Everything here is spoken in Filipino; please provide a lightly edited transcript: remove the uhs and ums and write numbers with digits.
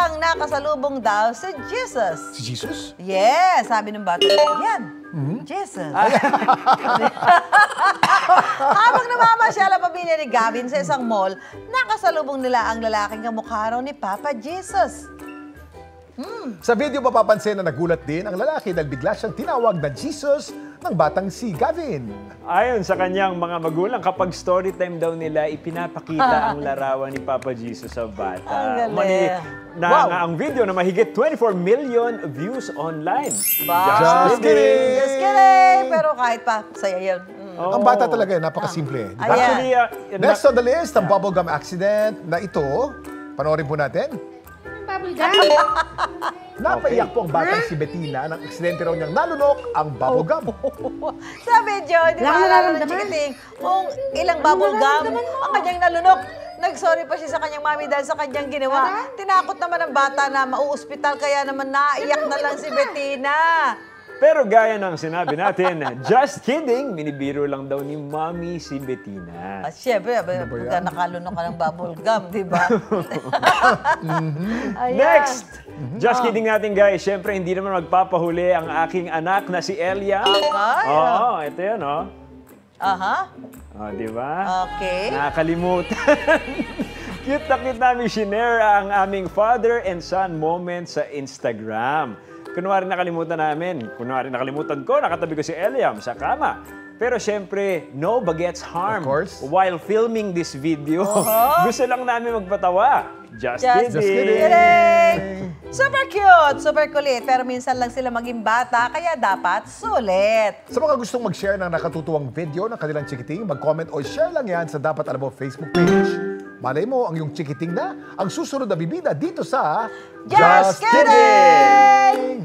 batang nakasalubong daw si Jesus. Si Jesus? Yes, sabi ng bata. Yan. Jesus. Habang namamasyal ang pamilya ni Gavin sa isang mall, nakasalubong nila ang lalaking kamukha raw ni Papa Jesus. Sa video mapapansin na nagulat din ang lalaki dahil bigla siyang tinawag na Jesus ng batang si Gavin. Ayon sa kanyang mga magulang, kapag story time daw nila, ipinapakita ang larawan ni Papa Jesus sa bata. Ang galing. Ang video na mahigit 24 million views online. Just kidding! Just kidding! Pero kahit pa, saya yun. Ang bata talaga yun, napakasimple. Ayan. Actually, Next on the list, ang bubblegum accident na ito. Panoorin po natin. Napaiyak po ang batang si Bettina nang aksidente raw niyang nalunok ang bubblegum. Sa video, di ba alam ng chikiting kung ilang bubble gum ang kanyang nalunok. Nag-sorry pa siya sa kanyang mami dahil sa kanyang ginawa. Tinakot naman ang bata na mauospital kaya naman naiyak na lang si Bettina. Pero gaya ng sinabi natin, just kidding, minibiro lang daw ni Mommy si Bettina. At syempre, pagka nakalunok ka ng bubble gum, di ba? Next! Just kidding natin guys, syempre hindi naman magpapahuli ang aking anak na si Elia. Okay. Oo, ito yun, oh. Aha. Oh, di ba? Okay. Nakakalimutan. Cute na cute namin shinare ang aming father and son moment sa Instagram. Kunwari nakalimutan namin. Kunwari nakalimutan ko, nakatabi ko si Eliam sa kama. Pero syempre, no bagets harm. Of course. While filming this video, gusto lang namin magpatawa. Just kidding. Kidding! Super cute, super kulit. Pero minsan lang sila maging bata, kaya dapat sulit. Sa mga gustong mag-share ng nakatutuwang video ng kanilang chikiting, mag-comment o share lang yan sa Dapat Alam Mo Facebook page. Malay mo, ang iyong chikiting na ang susunod na bibida dito sa Just Kidding!